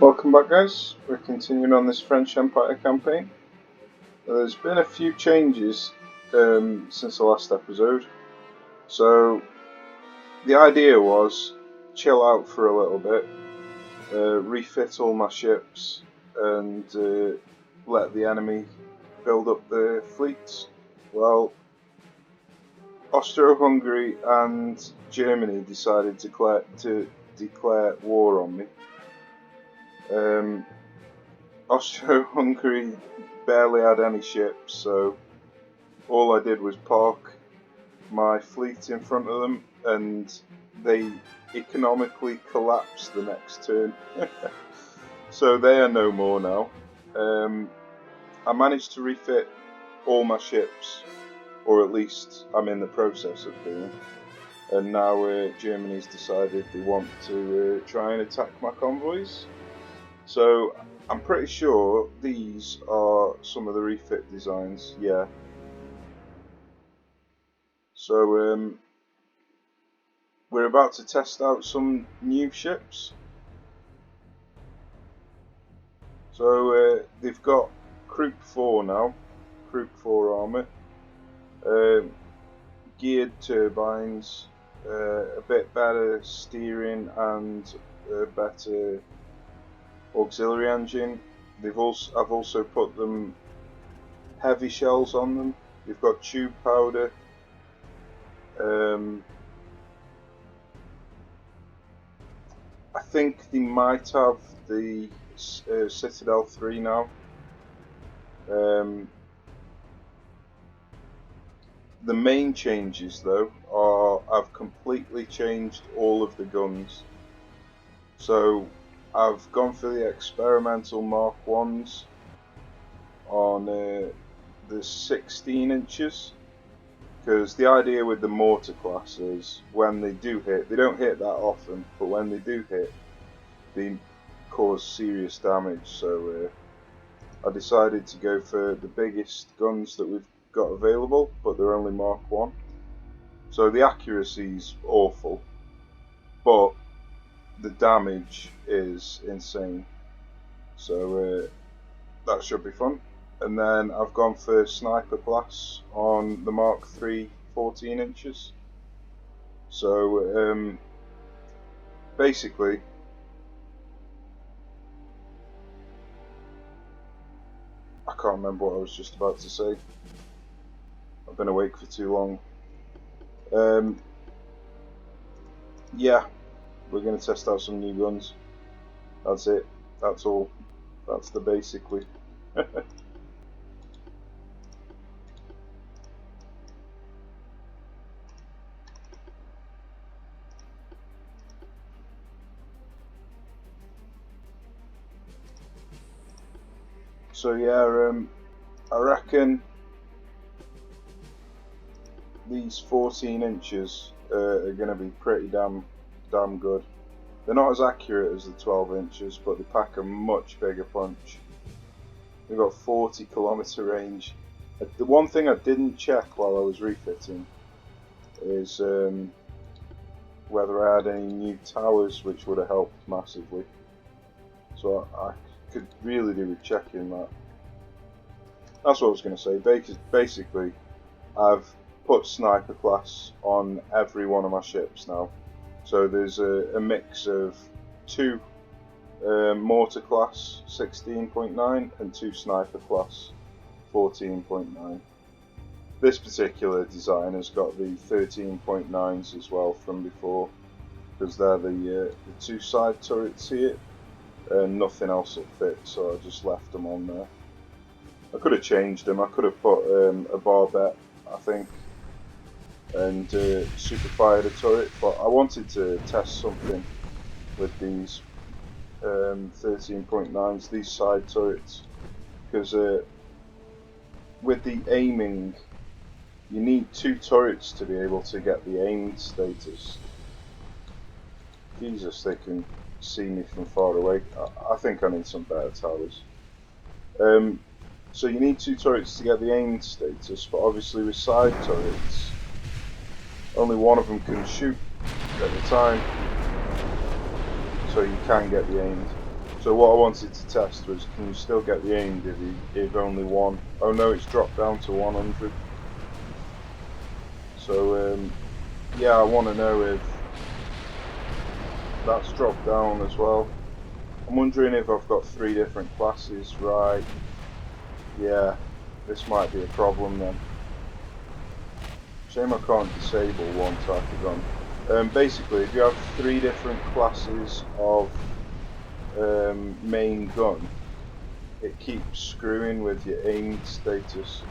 Welcome back, guys. We're continuing on this French Empire campaign. There's been a few changes since the last episode. So the idea was chill out for a little bit, refit all my ships, and let the enemy build up their fleets. Well, Austro-Hungary and Germany decided to declare war on me. Austro-Hungary barely had any ships, so all I did was park my fleet in front of them, and they economically collapsed the next turn. So they are no more now. I managed to refit all my ships, or at least I'm in the process of doing. And now Germany's decided they want to try and attack my convoys. So I'm pretty sure these are some of the refit designs, yeah. So we're about to test out some new ships. So they've got Krupp 4 now, Krupp 4 armour, geared turbines, a bit better steering and a better auxiliary engine. I've also put them heavy shells on them. They've got tube powder. I think they might have the Citadel 3 now. The main changes though are I've completely changed all of the guns. So I've gone for the experimental Mark 1s on the 16 inches, because the idea with the Mortar class is when they do hit, they don't hit that often, but when they do hit, they cause serious damage. So I decided to go for the biggest guns that we've got available, but they're only Mark 1. So the accuracy's awful, but the damage is insane, so that should be fun. And then I've gone for sniper class on the Mark 3 14 inches. So basically I can't remember what I was just about to say. I've been awake for too long. Yeah, we're going to test out some new guns. That's it. That's all. That's the basically. So yeah, I reckon these 14 inches are going to be pretty damn good. They're not as accurate as the 12 inches, but they pack a much bigger punch. They've got 40 kilometer range. The one thing I didn't check while I was refitting is whether I had any new towers, which would have helped massively. So I could really do with checking that. That's what I was going to say. Basically, I've put sniper class on every one of my ships now. So there's a mix of 2 mortar class 16.9 and 2 sniper class 14.9. This particular design has got the 13.9s as well from before, because they're the 2 side turrets here, and nothing else will fit, so I just left them on there. I could have changed them. I could have put a barbette, I think, and super fired a turret, but I wanted to test something with these 13.9s, these side turrets, because with the aiming, you need 2 turrets to be able to get the aimed status. Jesus, they can see me from far away. I think I need some better towers. So you need 2 turrets to get the aimed status, but obviously with side turrets, only one of them can shoot at the time, so you can get the aimed. So what I wanted to test was, can you still get the aim if only one? Oh no, it's dropped down to 100. So yeah, I want to know if that's dropped down as well. I'm wondering if I've got 3 different classes, right? Yeah, this might be a problem then. Shame I can't disable one type of gun. Basically, if you have 3 different classes of main gun, it keeps screwing with your aim status.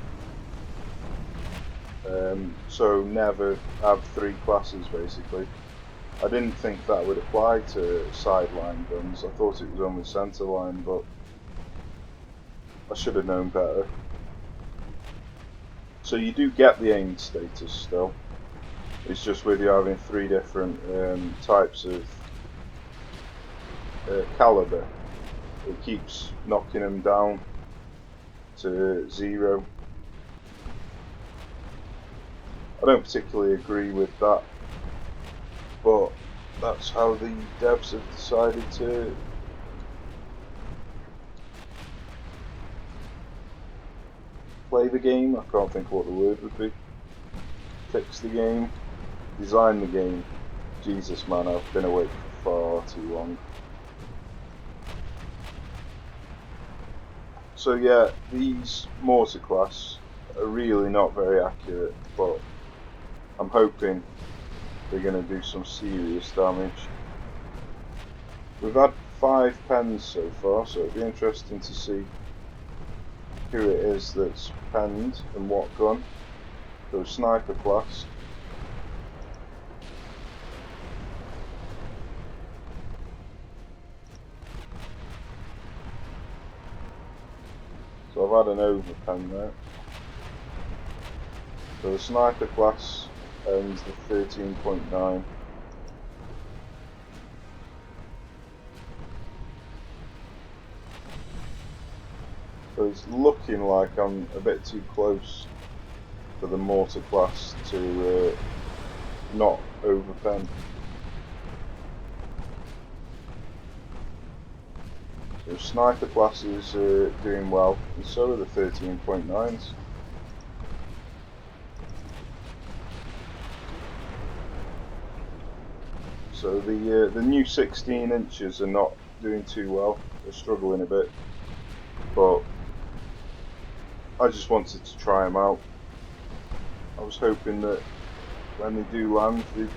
So never have 3 classes basically. I didn't think that would apply to sideline guns. I thought it was only centerline, but I should have known better. So you do get the aim status still. It's just with you having 3 different types of caliber, it keeps knocking them down to 0. I don't particularly agree with that, but that's how the devs have decided to play the game. I can't think what the word would be. Fix the game, design the game. Jesus man, I've been awake for far too long. So yeah, these mortar class are really not very accurate, but I'm hoping they're going to do some serious damage. We've had 5 pens so far, so it'll be interesting to see who it is that's penned and what gun. So sniper class. So I've had an overpen there. So the sniper class ends the 13.9. So it's looking like I'm a bit too close for the mortar class to not overpen. So sniper class is doing well, and so are the 13.9s. So the new 16 inches are not doing too well. They're struggling a bit, but I just wanted to try them out. I was hoping that when they do land, they'd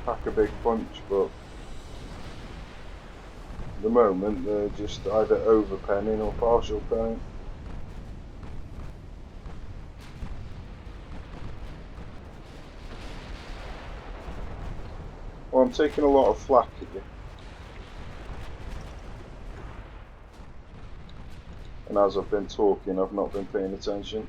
pack a big punch, but at the moment they're just either overpenning or partial penning. Well, I'm taking a lot of flack here. And as I've been talking, I've not been paying attention.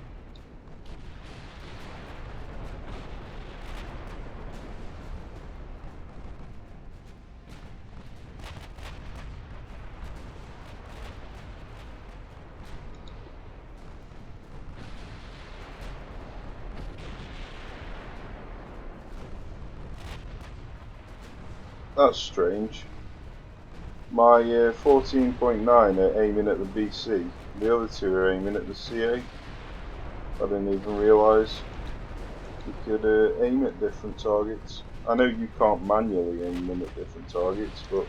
That's strange. My 14.9 are aiming at the BC, the other 2 are aiming at the CA. I didn't even realise you could aim at different targets. I know you can't manually aim them at different targets, but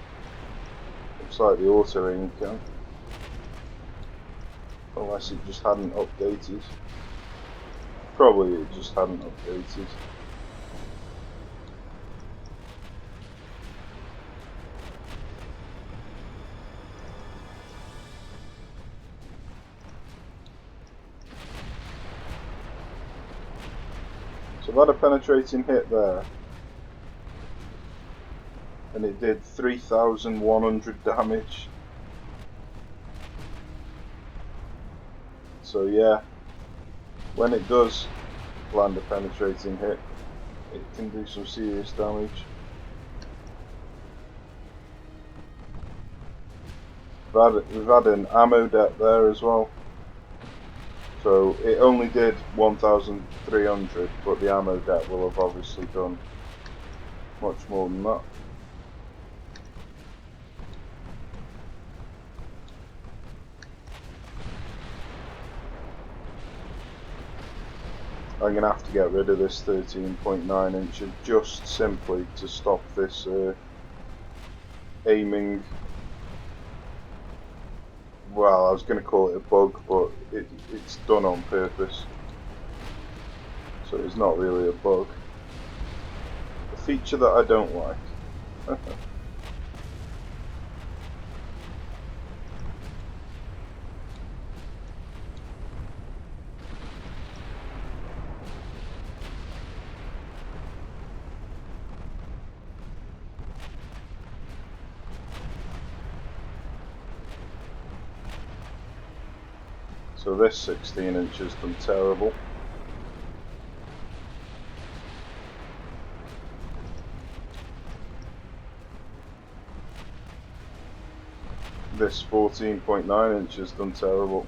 looks like the auto aim can. Unless it just hadn't updated. Probably it just hadn't updated. So I've had a penetrating hit there, and it did 3,100 damage. So yeah, when it does land a penetrating hit, it can do some serious damage. We've had an ammo debt there as well. So it only did 1,300, but the ammo debt will have obviously done much more than that. I'm going to have to get rid of this 13.9 inch just simply to stop this aiming. Well, I was going to call it a bug, but it's done on purpose, so it's not really a bug. A feature that I don't like. So this 16 inch has done terrible. This 14.9 inch has done terrible.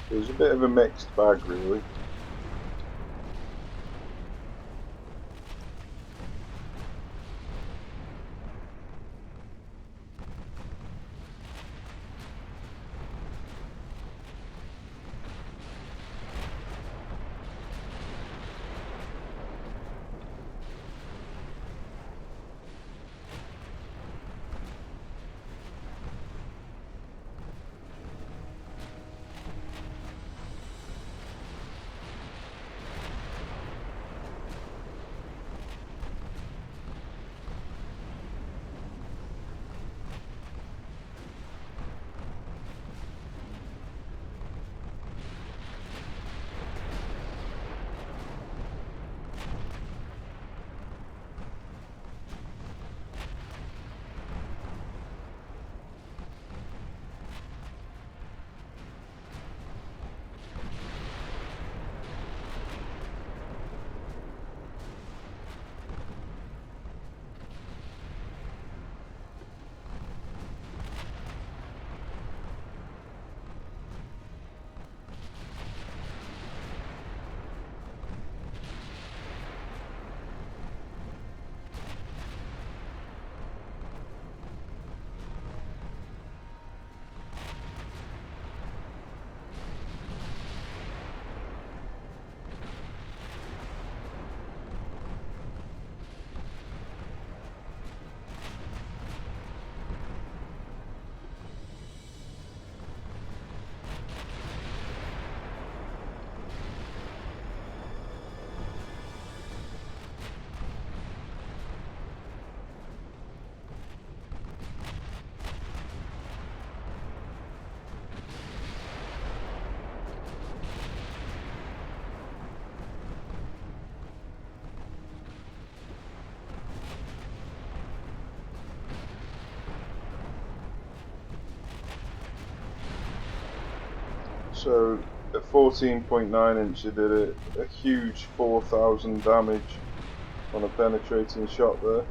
It was a bit of a mixed bag, really. So at 14.9 inch it did a huge 4,000 damage on a penetrating shot there.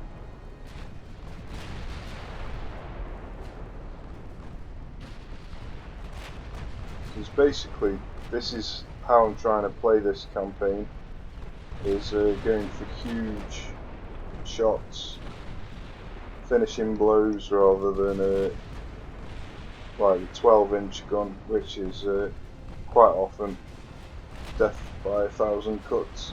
Because basically this is how I'm trying to play this campaign, is going for huge shots, finishing blows rather than like a 12-inch gun, which is quite often death by 1,000 cuts.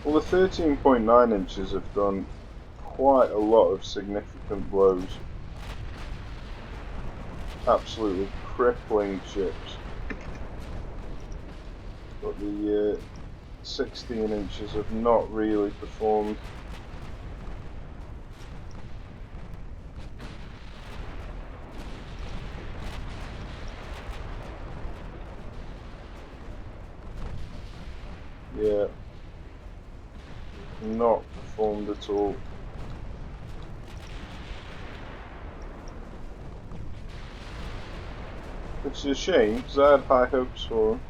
Well, the 13.9 inches have done quite a lot of significant blows. Absolutely crippling ships. But the 16 inches have not really performed. Yeah, not performed at all. Which is a shame, because I had high hopes for him.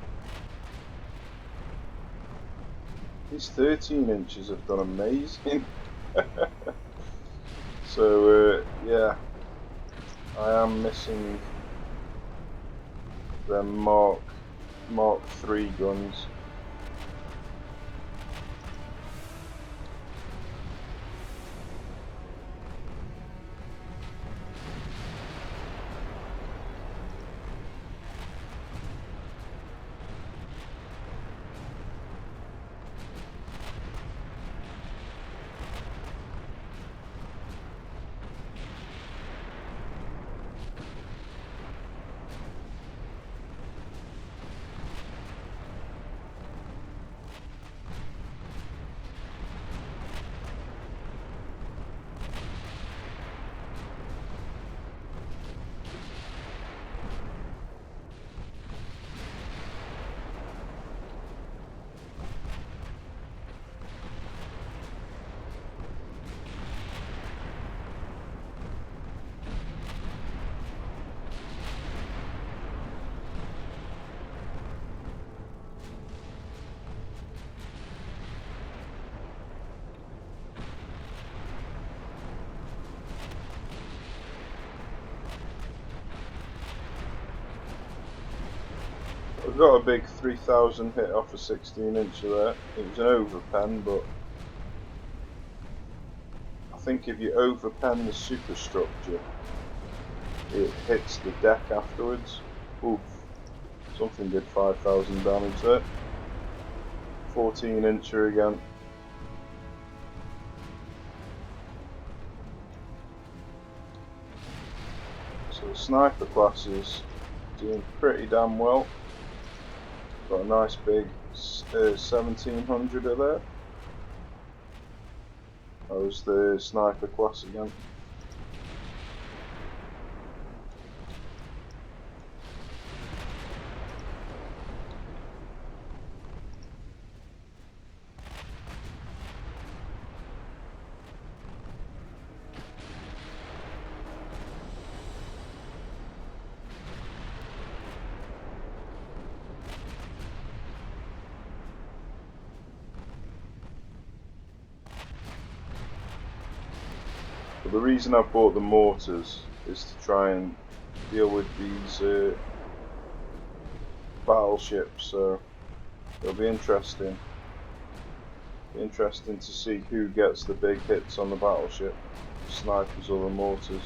These 13 inches have done amazing. So, yeah, I am missing their Mark 3 guns. I've got a big 3000 hit off a 16 incher there. It was an overpen, but I think if you overpen the superstructure, it hits the deck afterwards. Oof, something did 5000 damage there. 14 incher again. So the sniper class is doing pretty damn well. Got a nice big 1700 there. That was the sniper class again. But the reason I've bought the mortars is to try and deal with these battleships, so it'll be interesting. Interesting to see who gets the big hits on the battleship, the snipers or the mortars.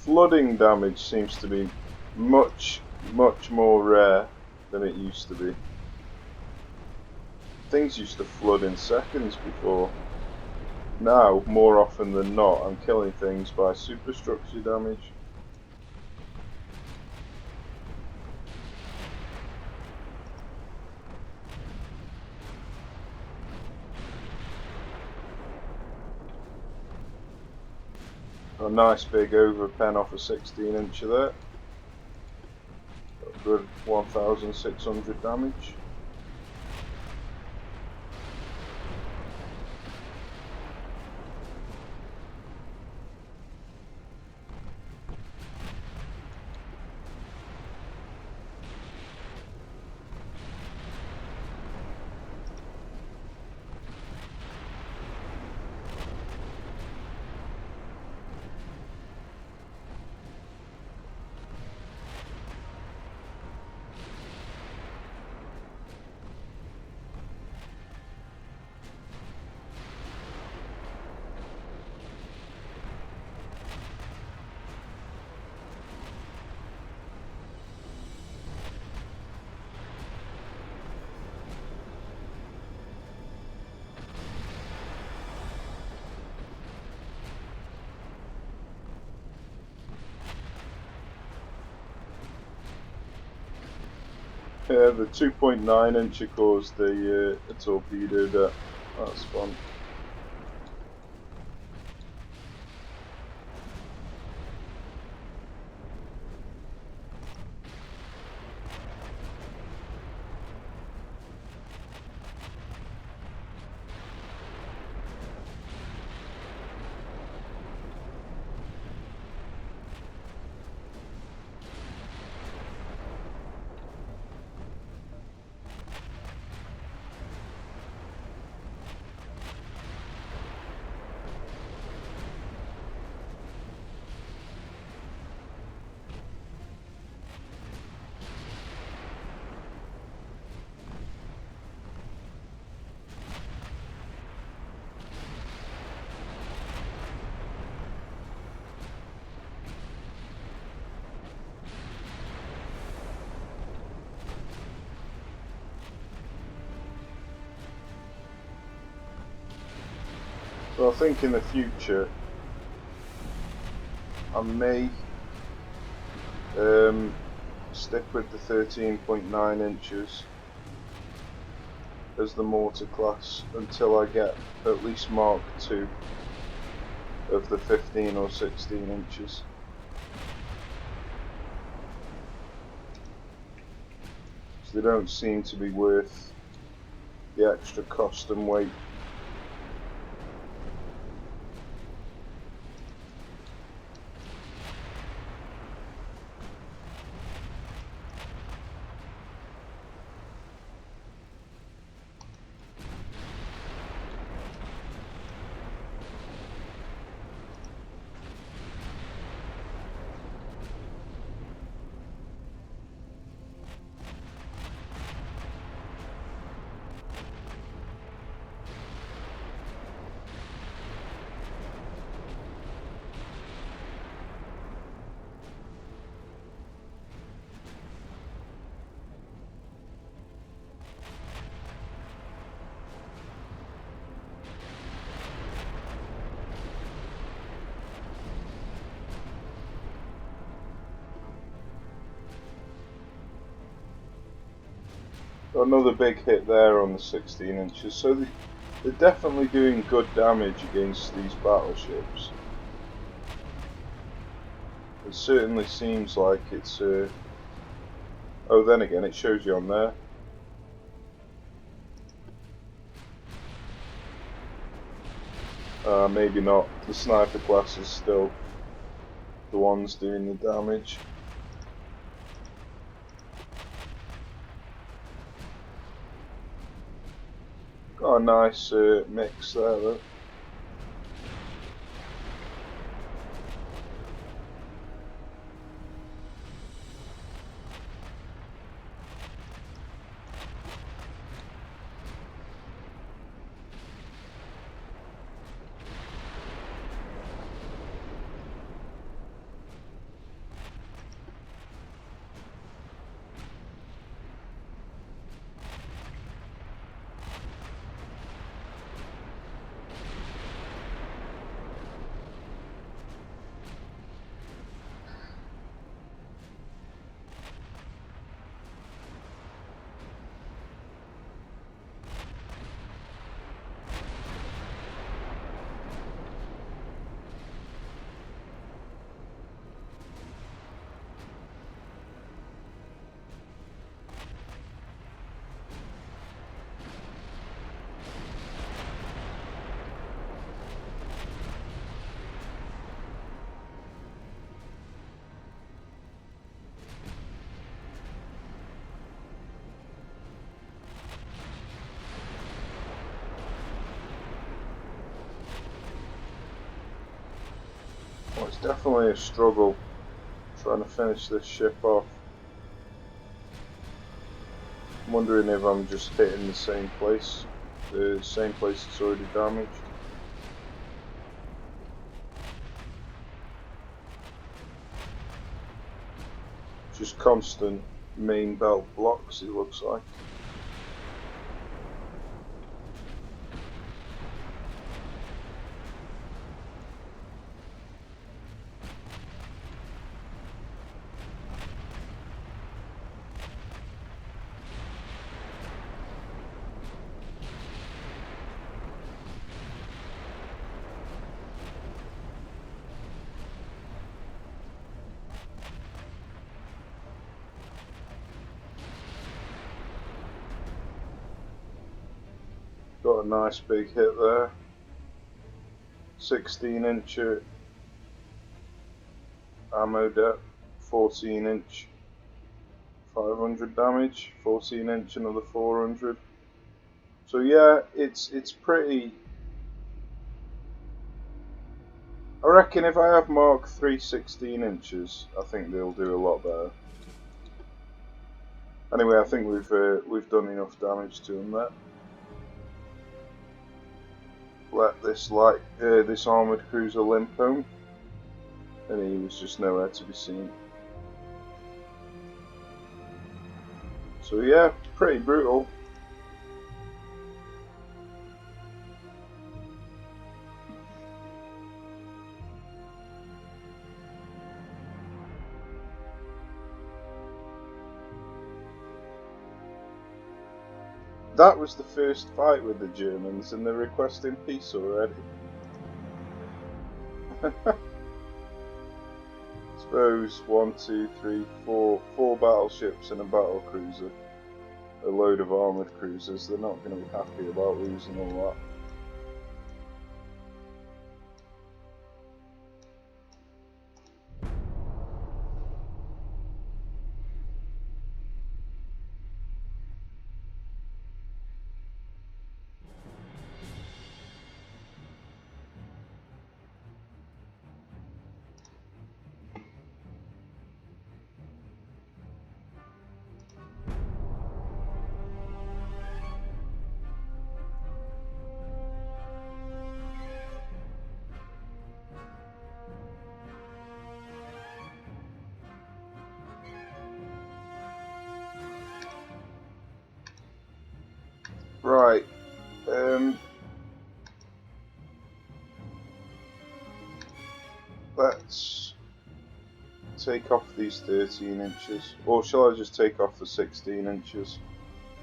Flooding damage seems to be much more rare than it used to be. Things used to flood in seconds before. Now, more often than not, I'm killing things by superstructure damage. A nice big overpen off a 16 incher there. Got a good 1600 damage. Yeah, the 2.9 inch caused a torpedo deck. That's fun. So I think in the future I may stick with the 13.9 inches as the mortar class until I get at least Mark II of the 15 or 16 inches. So they don't seem to be worth the extra cost and weight. Got another big hit there on the 16 inches, so they're definitely doing good damage against these battleships. It certainly seems like it's oh, then again, it shows you on there. Maybe not. The sniper class is still the ones doing the damage. Got a nice mix there though. Well, it's definitely a struggle trying to finish this ship off. I'm wondering if I'm just hitting the same place it's already damaged. Just constant main belt blocks, it looks like. Got a nice big hit there. 16-inch ammo depth, 14-inch 500 damage, 14-inch another 400. So yeah, it's pretty. I reckon if I have Mark 3 16 inches, I think they'll do a lot better. Anyway, I think we've done enough damage to them there. Let this this armoured cruiser limp home, and he was just nowhere to be seen. So yeah, pretty brutal. That was the first fight with the Germans, and they're requesting peace already. Suppose 1, 2, 3, 4 battleships and a battle cruiser, a load of armoured cruisers. They're not going to be happy about losing all that. Right, let's take off these 13 inches, or shall I just take off the 16 inches?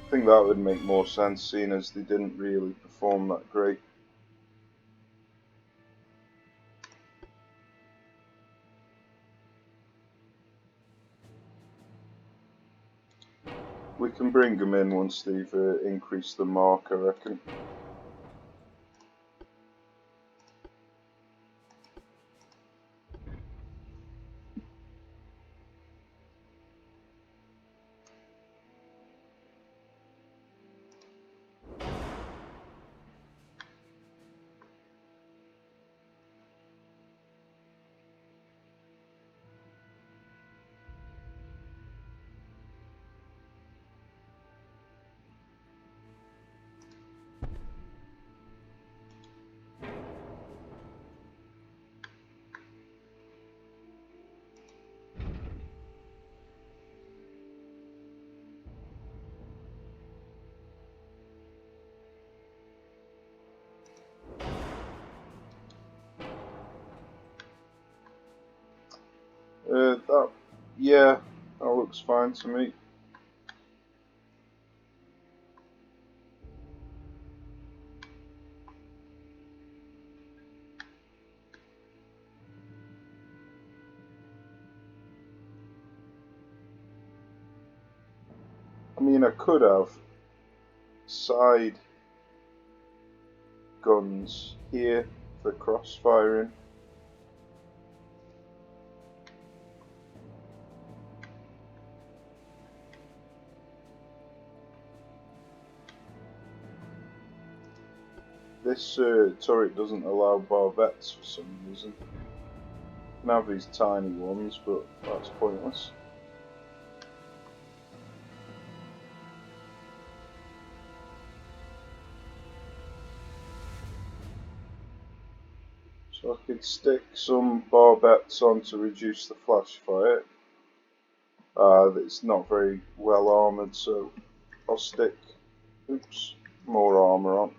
I think that would make more sense, seeing as they didn't really perform that great. We can bring them in once they've increased the mark, I reckon. Yeah, that looks fine to me. I mean, I could have side guns here for cross-firing. This turret doesn't allow barbettes for some reason. You can have these tiny ones, but that's pointless. So I could stick some barbettes on to reduce the flash fire. It's not very well armoured, so I'll stick more armour on.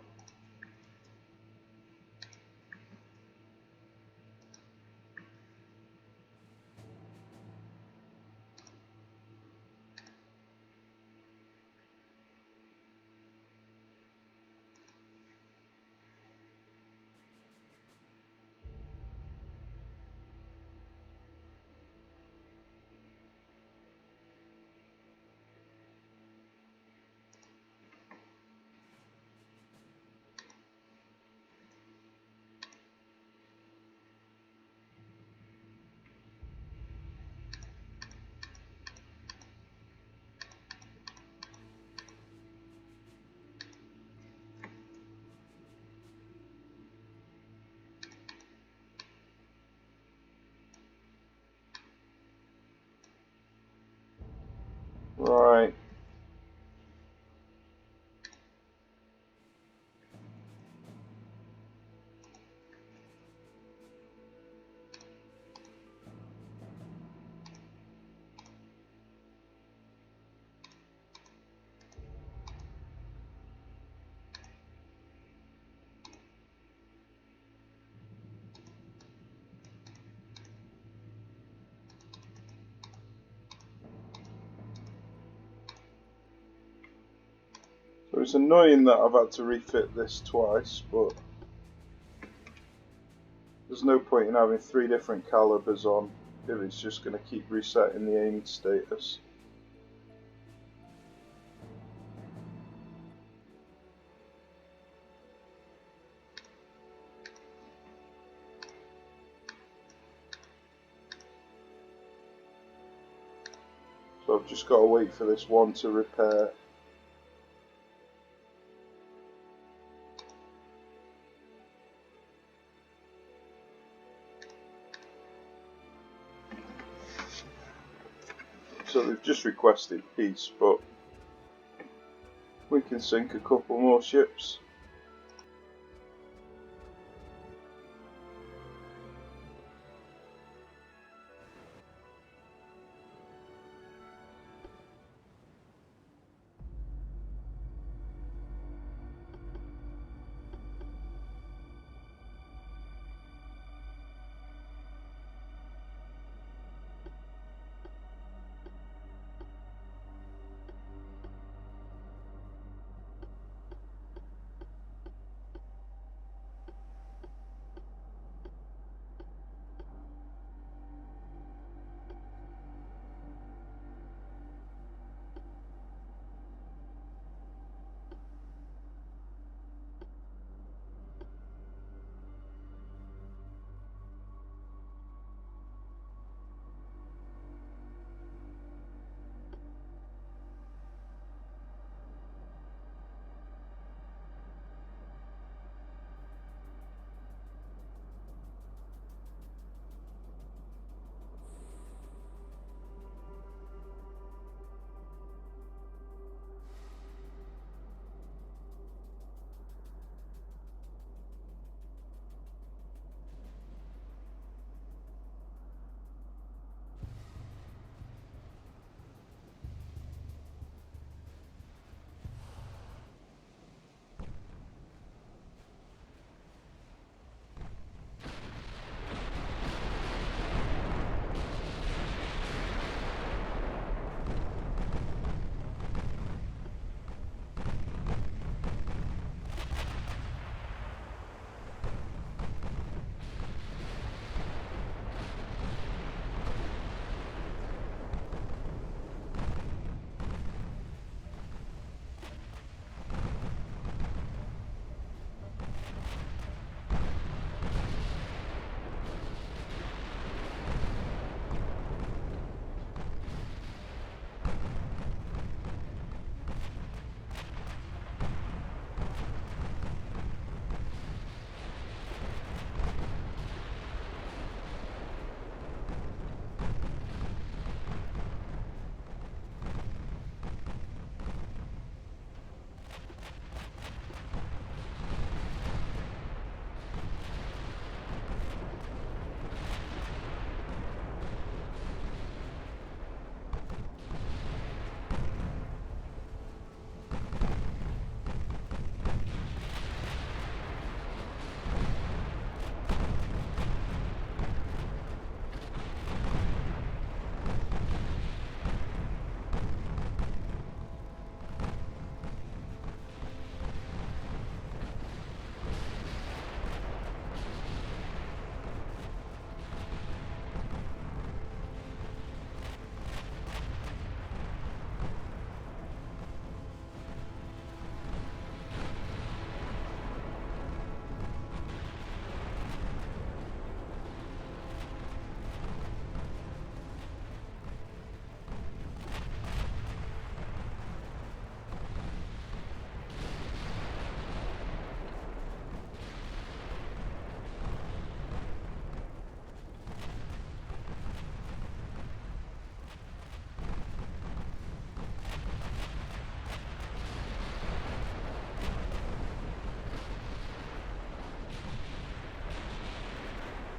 it's annoying that I've had to refit this twice, but there's no point in having 3 different calibers on if it's just going to keep resetting the aiming status. So I've just got to wait for this one to repair. So they've just requested peace, but we can sink a couple more ships.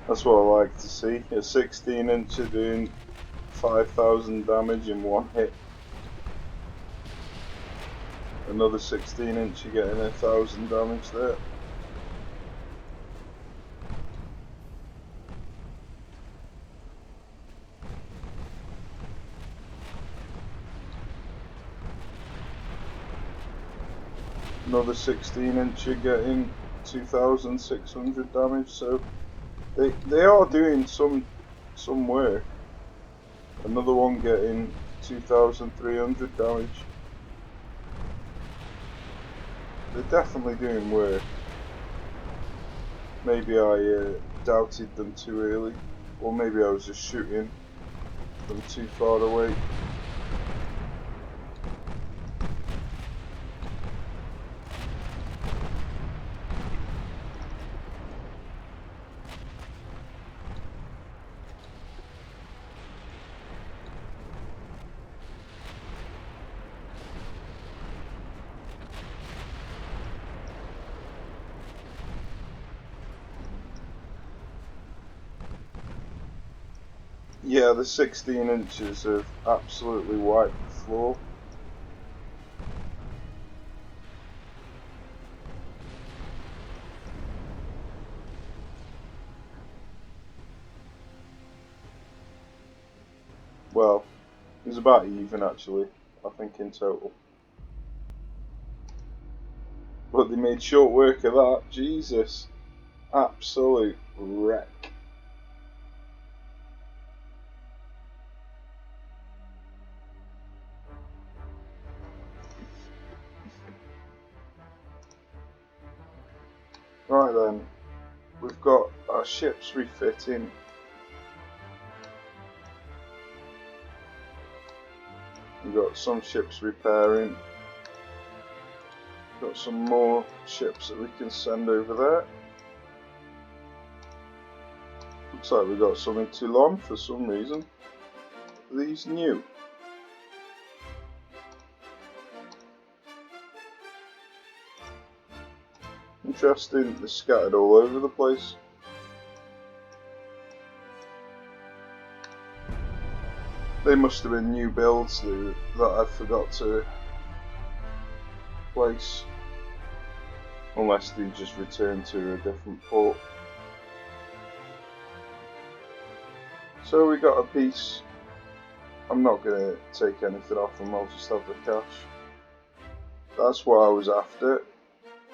That's what I like to see. A 16-incher doing 5,000 damage in one hit. Another 16-incher getting 1,000 damage there. another 16-incher getting 2,600 damage, so they are doing some work. Another one getting 2,300 damage. They're definitely doing work. Maybe I doubted them too early, or maybe I was just shooting them too far away. Yeah, the 16 inches have absolutely wiped the floor. Well, it was about even actually, I think in total. But they made short work of that, Jesus. Absolute wreck. Right then, we've got our ships refitting. We've got some ships repairing. Got some more ships that we can send over there. Looks like we got some in Toulon for some reason. Are these new? Interesting, they're scattered all over the place. They must have been new builds that I forgot to place. Unless they just returned to a different port. So we got a piece. I'm not going to take anything off them, I'll just have the cash. That's what I was after.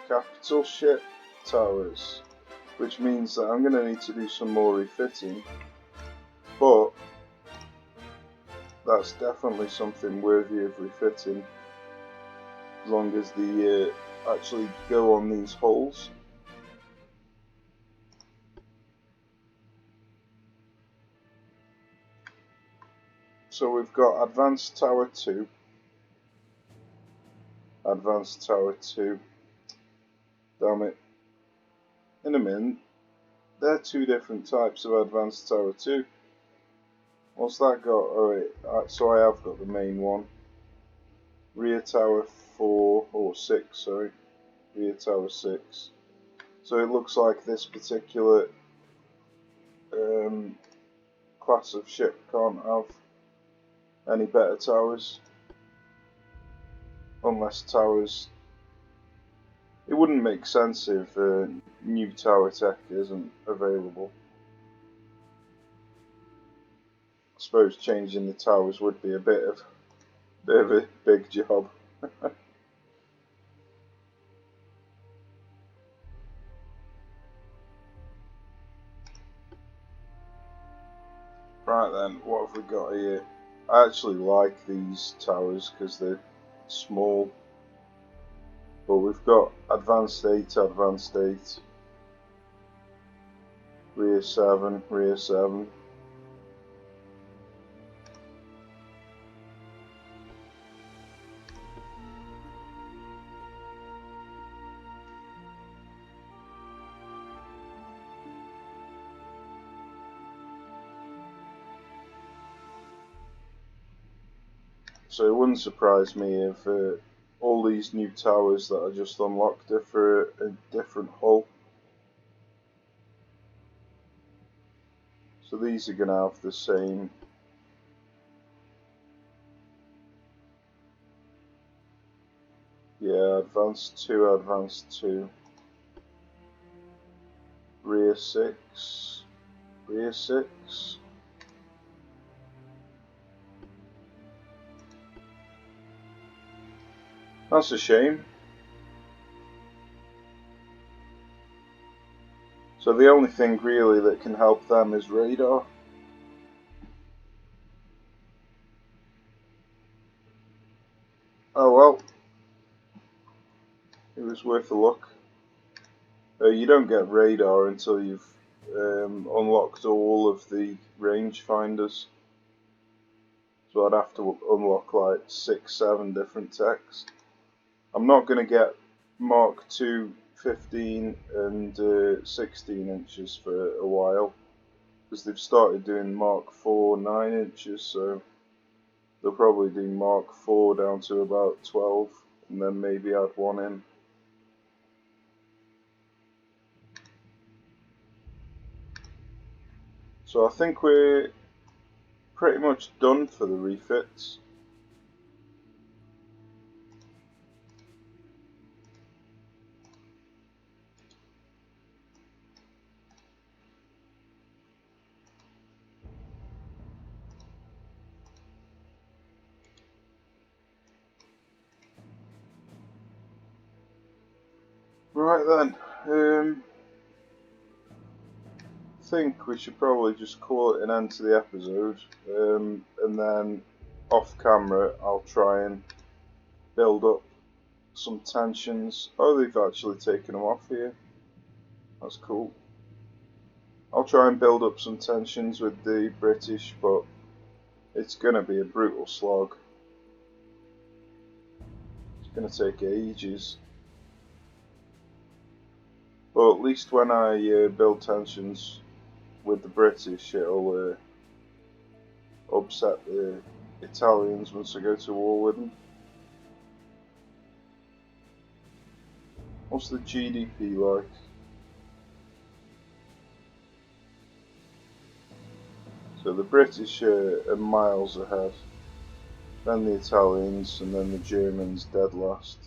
Capital ship towers. Which means that I'm going to need to do some more refitting. But that's definitely something worthy of refitting. As long as they actually go on these holes. So we've got Advanced Tower 2. Advanced Tower 2. Damn it. In a minute. They're two different types of Advanced Tower 2. What's that got? Oh wait, so I have got the main one. Rear Tower 4, or 6, sorry. Rear Tower 6. So it looks like this particular class of ship can't have any better towers. Unless towers... It wouldn't make sense if new tower tech isn't available. I suppose changing the towers would be a bit of a big job. Right then, what have we got here? I actually like these towers because they're small. But we've got Advanced 8, Advanced 8. Rear 7, Rear 7. So it wouldn't surprise me if all these new towers that I just unlocked are for a different hull. So these are going to have the same. Yeah, Advanced 2, Advanced 2. Rear 6. Rear 6. That's a shame. So the only thing really that can help them is radar. Oh well, it was worth a look. You don't get radar until you've unlocked all of the rangefinders. So I'd have to unlock like 6, 7 different techs. I'm not going to get Mark II 15 and 16 inches for a while, because they've started doing Mark IV 9 inches, so they'll probably do Mark IV down to about 12, and then maybe add one in. So I think we're pretty much done for the refits. Right then, I think we should probably just call it an end to the episode, and then off camera I'll try and build up some tensions. Oh, they've actually taken them off here. That's cool. I'll try and build up some tensions with the British, but it's gonna be a brutal slog. It's gonna take ages. But at least when I build tensions with the British, it'll upset the Italians once I go to war with them. What's the GDP like? So the British are miles ahead, then the Italians, and then the Germans dead last.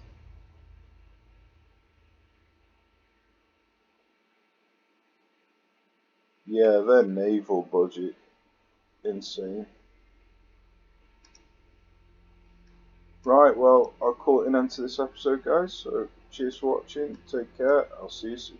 Yeah, their naval budget, insane. Right, well, I'll call it an end to this episode, guys. So, cheers for watching. Take care. I'll see you soon.